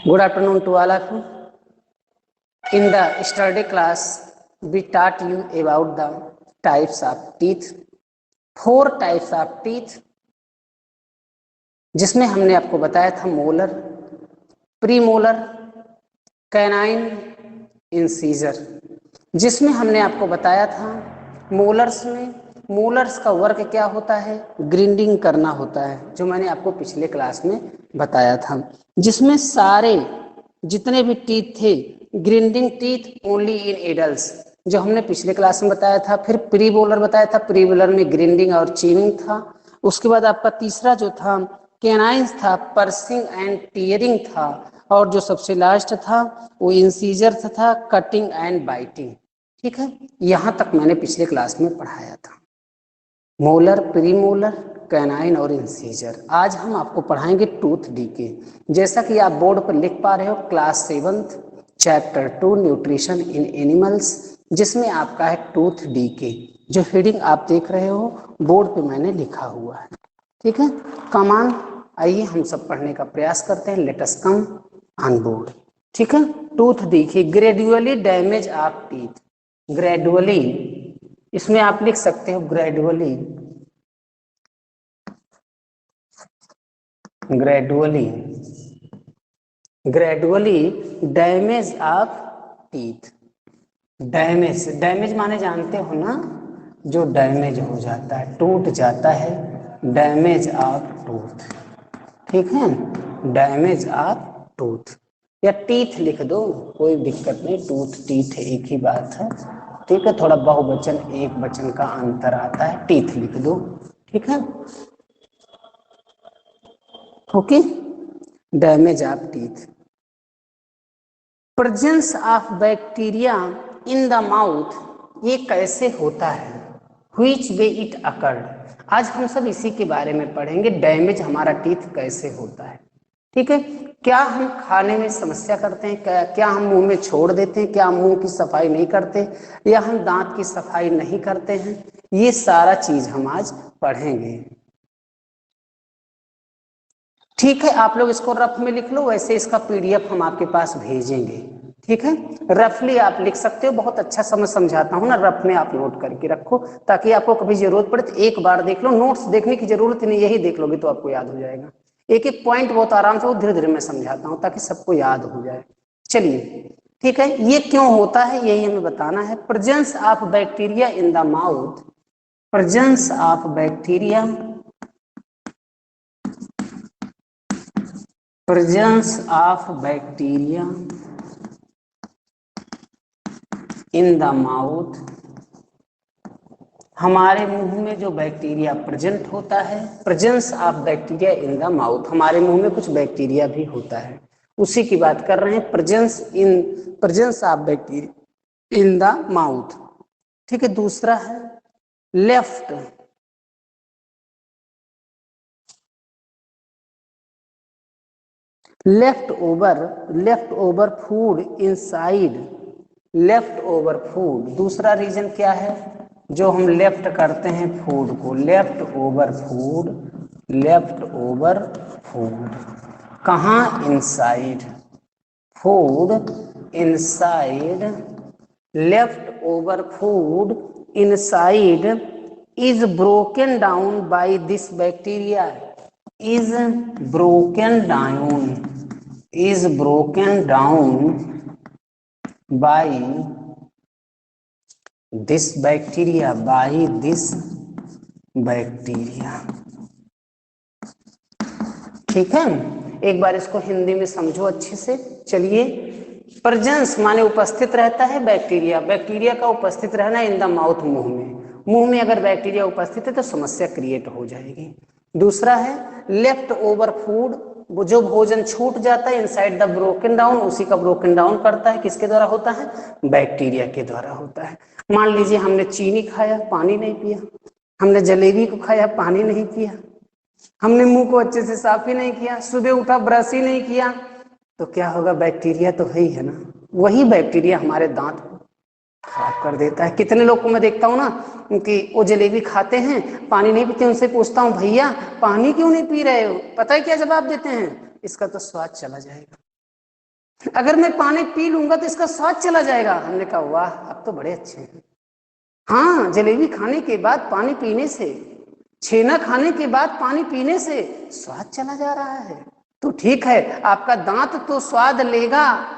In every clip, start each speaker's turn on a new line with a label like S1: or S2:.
S1: Good afternoon to all of you. In the yesterday class, we taught you about the types of teeth, 4 types of teeth, जिसमें हमने आपको बताया था molar, premolar, canine, incisor, जिसमें हमने आपको बताया था मोलर्स में मोलर्स का वर्क क्या होता है, ग्राइंडिंग करना होता है, जो मैंने आपको पिछले क्लास में बताया था, जिसमें सारे जितने भी टीथ थे grinding teeth only in adults, जो हमने पिछले क्लास में बताया था। फिर प्रीमोलर बताया था, प्रीमोलर में ग्राइंडिंग और चीनिंग था। उसके बाद आपका तीसरा जो था कैनाइंस था, पर्सिंग एंड टीयरिंग था, और जो सबसे लास्ट था वो इंसीजर था, कटिंग एंड बाइटिंग। ठीक है, यहां तक मैंने पिछले क्लास में पढ़ाया था, मोलर, प्रीमोलर, कैनाइन और इंसीजर। आज हम आपको पढ़ाएंगे टूथ डीके। जैसा कि आप बोर्ड पर लिख पा रहे हो, class 7 chapter 2 nutrition in animals, जिसमें आपका है टूथ डीके। जो हेडिंग आप देख रहे हो बोर्ड पे मैंने लिखा हुआ है। ठीक है, कमान, आइए हम सब पढ़ने का प्रयास करते हैं। Let us come on board. ठीक है, tooth decay, gradually damage of teeth. Gradually, इसमें आप लिख सकते हो gradually, gradually damage of teeth. Damage माने जानते हो ना, जो डैमेज हो जाता है, टूट जाता है, डैमेज ऑफ टूथ। ठीक है, डैमेज ऑफ टूथ, या टीथ लिख दो, कोई दिक्कत नहीं, टूथ टीथ एक ही बात है। ठीक है, थोड़ा बहुवचन एक वचन का अंतर आता है, टीथ लिख दो। ठीक है, okay, damage of teeth. Presence of bacteria in the mouth, ये कैसे होता है, व्हिच वे इट अकर्ड। आज हम सब इसी के बारे में पढ़ेंगे, डैमेज हमारा टीथ कैसे होता है। ठीक है, क्या हम खाने में समस्या करते हैं, क्या हम मुंह में छोड़ देते हैं, क्या हम मुंह की सफाई नहीं करते, या हम दांत की सफाई नहीं करते हैं, ये सारा चीज हम आज पढ़ेंगे। ठीक है, आप लोग इसको रफ में लिख लो, वैसे इसका पीडीएफ हम आपके पास भेजेंगे। ठीक है, रफली आप लिख सकते हो, बहुत अच्छा समझाता हूं ना, रफ में आप नोट करके रखो, ताकि आपको कभी जरूरत पड़े तो एक बार देख लो। नोट्स देखने की जरूरत नहीं, यही देख लोगे तो आपको याद हो जाएगा। एक एक पॉइंट बहुत आराम से, वो धीरे धीरे मैं समझाता हूं ताकि सबको याद हो जाए। चलिए, ठीक है, ये क्यों होता है यही हमें बताना है। Presence of bacteria in the mouth, presence of bacteria, presence of bacteria in the mouth, हमारे मुंह में जो बैक्टीरिया प्रेजेंट होता है, presence of bacteria in the mouth, हमारे मुंह में कुछ बैक्टीरिया भी होता है, उसी की बात कर रहे हैं, presence of bacteria in the mouth. ठीक है, दूसरा है left left over food inside, left over food. दूसरा रीजन क्या है, जो हम लेफ्ट करते हैं फूड को, left over food, left over food कहाँ, inside, food inside, left over food inside is broken down by this bacteria, is broken down by this bacteria, ठीक है, एक बार इसको हिंदी में समझो अच्छे से। चलिए, प्रेजेंस माने उपस्थित रहता है बैक्टीरिया, बैक्टीरिया का उपस्थित रहना इन द माउथ, मुंह में अगर बैक्टीरिया उपस्थित है तो समस्या क्रिएट हो जाएगी। दूसरा है लेफ्ट ओवर फूड, जो भोजन छूट जाता है, इनसाइड द ब्रोकन डाउन, उसी का ब्रोकन डाउन करता है, किसके द्वारा होता है, बैक्टीरिया के द्वारा होता है। मान लीजिए हमने चीनी खाया, पानी नहीं पिया, हमने जलेबी को खाया, पानी नहीं पिया, हमने मुंह को अच्छे से साफ ही नहीं किया, सुबह उठा ब्रश ही नहीं किया, तो क्या होगा, बैक्टीरिया तो है ही है ना, वही बैक्टीरिया हमारे दांत को खराब कर देता है। कितने लोग को मैं देखता हूँ ना कि वो जलेबी खाते हैं, पानी नहीं पीते, उनसे पूछता हूँ भैया पानी क्यों नहीं पी रहे हो, पता है क्या जवाब देते हैं, इसका तो स्वाद चला जाएगा। अगर मैं पानी पी लूंगा तो इसका स्वाद चला जाएगा। हमने कहा वाह, अब तो बड़े अच्छे हैं। हाँ, जलेबी खाने के बाद पानी पीने से, छेना खाने के बाद पानी पीने से स्वाद चला जा रहा है। तो ठीक है, आपका दांत तो स्वाद लेगा,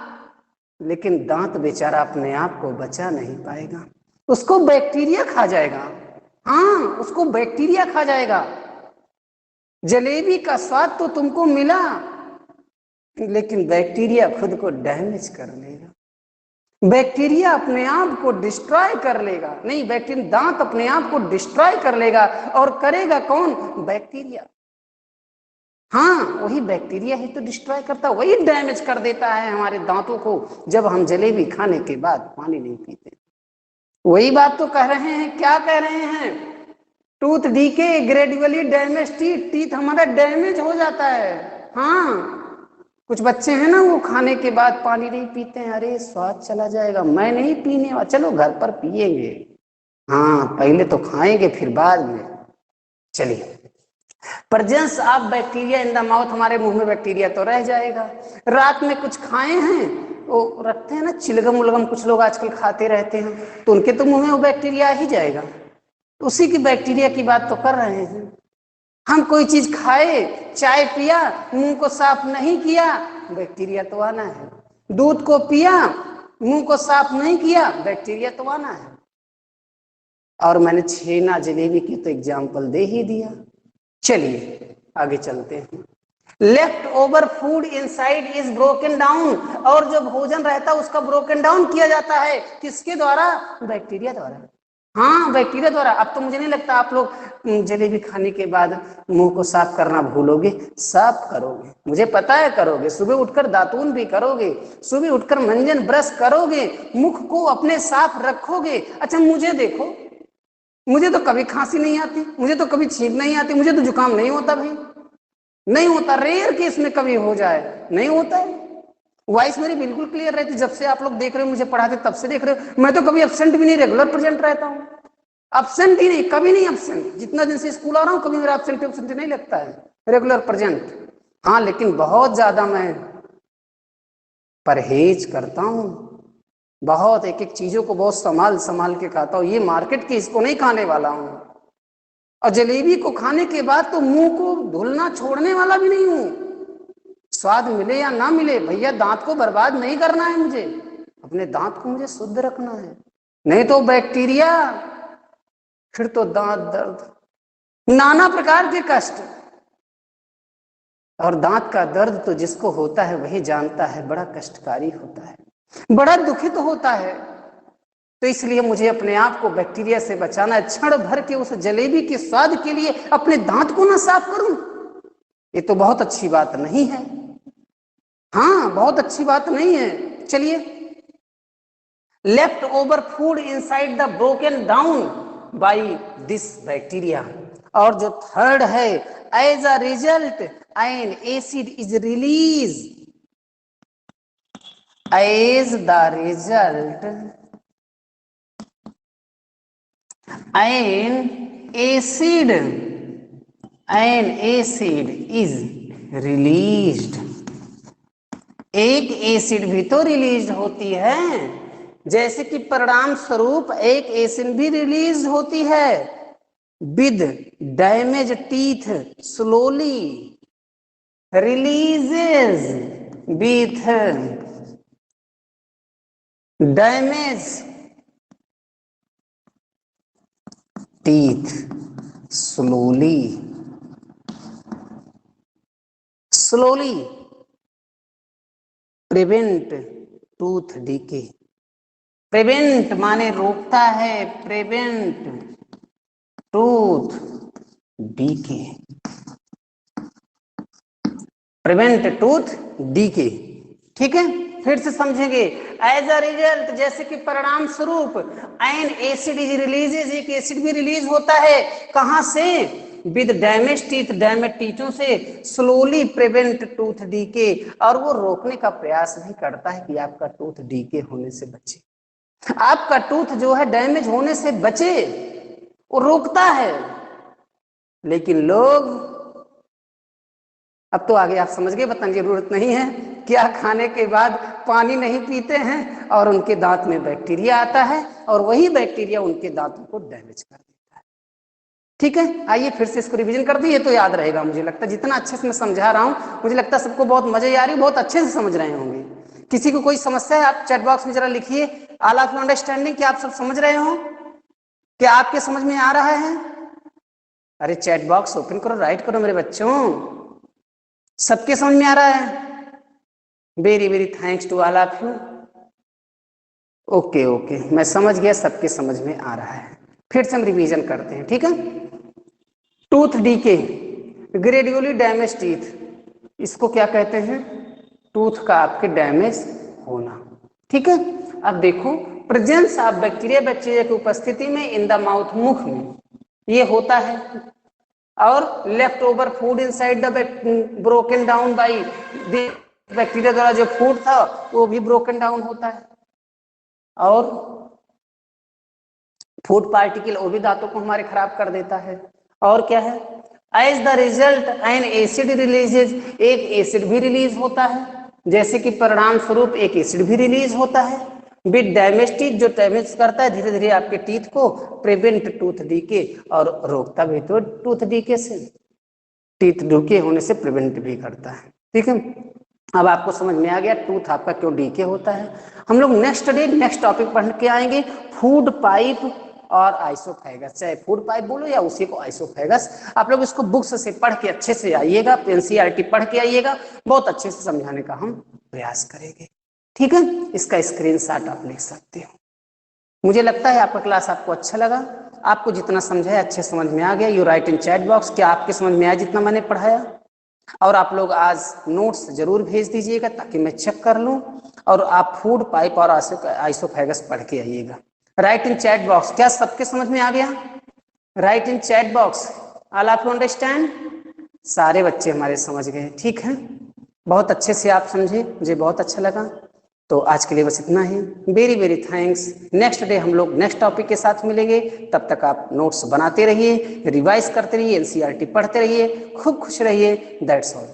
S1: लेकिन दांत बेचारा अपने आप को बचा नहीं पाएगा, उसको बैक्टीरिया खा जाएगा। हाँ, उसको बैक्टीरिया खा जाएगा। जलेबी का स्वाद तो तुमको मिला, लेकिन बैक्टीरिया खुद को डैमेज कर लेगा। बैक्टीरिया अपने आप को डिस्ट्रॉय कर लेगा। नहीं, बैक्टीरिया, दांत अपने आप को डिस्ट्रॉय कर लेगा। और करेगा कौन? बैक्टीरिया। हाँ, वही बैक्टीरिया ही तो डिस्ट्रॉय करता, वही डैमेज कर देता है हमारे दांतों को, जब हम जलेबी खाने के बाद पानी नहीं पीते। वही बात तो कह रहे हैं। क्या कह रहे हैं? Tooth decay, gradually damage teeth, teeth हमारा डैमेज हो जाता है। हाँ, कुछ बच्चे हैं ना, वो खाने के बाद पानी नहीं पीते हैं। अरे स्वाद चला जाएगा, मैं नहीं पीने वाला, चलो घर पर पिएंगे। हाँ, पहले तो खाएंगे फिर बाद में। चलिए, presence of bacteria in the mouth, हमारे मुंह में बैक्टीरिया तो रह जाएगा। रात में कुछ खाए हैं, वो रखते हैं ना चिलगम उलगम, कुछ लोग आजकल खाते रहते हैं, तो उनके तो मुंह में वो बैक्टीरिया ही जाएगा। तो उसी की बैक्टीरिया की बात तो कर रहे हैं। हम कोई चीज खाए, चाय पिया, मुंह को साफ नहीं किया, बैक्टीरिया तो आना है। दूध को पिया, मुंह को साफ नहीं किया, बैक्टीरिया तो आना है। और मैंने छेना जलेबी की तो एग्जाम्पल दे ही दिया। चलिए आगे चलते हैं। Left over food inside is broken down, और जो भोजन रहता है उसका ब्रोकन डाउन किया जाता है। किसके द्वारा? बैक्टीरिया द्वारा। हाँ, बैक्टीरिया द्वारा। अब तो मुझे नहीं लगता आप लोग जलेबी खाने के बाद मुंह को साफ करना भूलोगे। साफ करोगे, मुझे पता है करोगे। सुबह उठकर दातून भी करोगे, सुबह उठकर मंजन ब्रश करोगे, मुख को अपने साफ रखोगे। अच्छा, मुझे देखो, मुझे तो कभी खांसी नहीं आती, मुझे तो कभी छींक नहीं आती, मुझे तो जुकाम नहीं होता भाई, नहीं होता। रेयर केस में कभी हो जाए, नहीं होता है। वॉइस मेरी बिल्कुल क्लियर रहती। जब से आप लोग देख रहे हो मुझे पढ़ाते, तब से देख रहे हो। मैं तो कभी एब्सेंट भी नहीं, रेगुलर प्रेजेंट रहता हूँ। एब्सेंट ही नहीं, कभी नहीं एब्सेंट। जितना दिन से स्कूल आ रहा हूँ, कभी मेरा एब्सेंट नहीं लगता है, रेगुलर प्रेजेंट। हाँ, लेकिन बहुत ज्यादा मैं परहेज करता हूँ, बहुत एक एक चीजों को बहुत संभाल संभाल के खाता हूँ। ये मार्केट की इसको नहीं खाने वाला हूँ। और जलेबी को खाने के बाद तो मुंह को धुलना छोड़ने वाला भी नहीं हूं। स्वाद मिले या ना मिले भैया, दांत को बर्बाद नहीं करना है मुझे, अपने दांत को मुझे शुद्ध रखना है। नहीं तो बैक्टीरिया, फिर तो दांत दर्द, नाना प्रकार के कष्ट। और दांत का दर्द तो जिसको होता है वही जानता है, बड़ा कष्टकारी होता है, बड़ा दुखित होता है। तो इसलिए मुझे अपने आप को बैक्टीरिया से बचाना है। क्षण भर के उस जलेबी के स्वाद के लिए अपने दांत को ना साफ करूं, ये तो बहुत अच्छी बात नहीं है। हाँ, बहुत अच्छी बात नहीं है। चलिए, left over food inside the broken down by this bacteria. और जो थर्ड है, as a result an acid is release, as the result an acid is released। एक एसिड भी तो रिलीज होती है, जैसे कि परिणाम स्वरूप एक एसिड भी रिलीज होती है। With damage teeth slowly releases, with damage teeth slowly prevent tooth decay। Prevent माने रोकता है, prevent tooth decay, prevent tooth decay. ठीक है, फिर से समझेंगे। एज अ रिजल्ट, जैसे कि परिणाम स्वरूप, एन एसिड इज रिलीजेज, एक एसिड भी रिलीज होता है। कहां से? विद डैमेज टीथ, डैमेज टीथों से। स्लोली प्रिवेंट टूथ डीके, और वो रोकने का प्रयास भी करता है कि आपका टूथ डीके होने से बचे, आपका टूथ जो है डैमेज होने से बचे, वो रोकता है। लेकिन लोग, अब तो आगे आप समझ गए, बताने की जरूरत नहीं है। क्या खाने के बाद पानी नहीं पीते हैं और उनके दांत में बैक्टीरिया आता है और वही बैक्टीरिया उनके दांतों को डैमेज कर देता है। ठीक है, आइए फिर से इसको रिवीजन कर दिए तो याद रहेगा। मुझे लगता है जितना अच्छे से मैं समझा रहा हूं, मुझे लगता है सबको बहुत मजे आ रही है, बहुत अच्छे से समझ रहे होंगे। किसी को कोई समस्या है आप चैट बॉक्स में जरा लिखिए, ऑल ऑफ यू अंडरस्टैंडिंग, क्या आप सब समझ रहे हो, क्या आपके समझ में आ रहा है? अरे चैट बॉक्स ओपन करो, राइट करो मेरे बच्चों, सबके समझ में आ रहा है? Very very thanks to all of you. Okay okay, मैं समझ गया, सबके समझ में आ रहा है। फिर से हम रिवीजन करते हैं, ठीक है। Tooth decay, gradually damage teeth, इसको क्या कहते हैं? टूथ का आपके डैमेज होना। ठीक है, अब देखो प्रेजेंस ऑफ बैक्टीरिया की उपस्थिति में इन द माउथ, मुख में ये होता है, और left over food inside the broken down by bacteria द्वारा जो फूड था वो भी ब्रोकन डाउन होता है, और फूड पार्टिकल वो भी दांतों को हमारे खराब कर देता है। और क्या है? As the result an acid releases, एक एसिड भी रिलीज होता है, जैसे कि परिणाम स्वरूप एक एसिड भी रिलीज होता है विद डैमेज टीथ, जो डैमेज करता है धीरे धीरे आपके टीथ को, प्रिवेंट टूथ डीके, और रोकता भी तो टूथ डीके से, टीथ डीके होने से प्रिवेंट भी करता है। ठीक है, अब आपको समझ में आ गया टूथ आपका क्यों डीके होता है। हम लोग नेक्स्ट डे नेक्स्ट टॉपिक पढ़ के आएंगे, फूड पाइप और आइसोफेगस, चाहे फूड पाइप बोलो या उसी को आइसोफेगस। आप लोग इसको बुक्स से पढ़ के अच्छे से आइएगा, एनसीईआरटी पढ़ के आइएगा, बहुत अच्छे से समझाने का हम प्रयास करेंगे। ठीक है, इसका स्क्रीनशॉट आप लिख सकते हो। मुझे लगता है आपका क्लास आपको अच्छा लगा, आपको जितना समझाया अच्छे समझ में आ गया। You right in chat box, क्या आपके समझ में आया जितना मैंने पढ़ाया? और आप लोग आज नोट्स जरूर भेज दीजिएगा ताकि मैं चेक कर लूं, और आप फूड पाइप और आइसोफेगस पढ़ के आइएगा। राइट इन चैट बॉक्स, क्या सबके समझ में आ गया? Right in chat box, all of you understand? सारे बच्चे हमारे समझ गए, ठीक है, बहुत अच्छे से आप समझे, मुझे बहुत अच्छा लगा। तो आज के लिए बस इतना ही, very very thanks. Next day हम लोग नेक्स्ट टॉपिक के साथ मिलेंगे, तब तक आप नोट्स बनाते रहिए, रिवाइज करते रहिए, एनसीईआरटी पढ़ते रहिए, खूब खुश रहिए। That's all.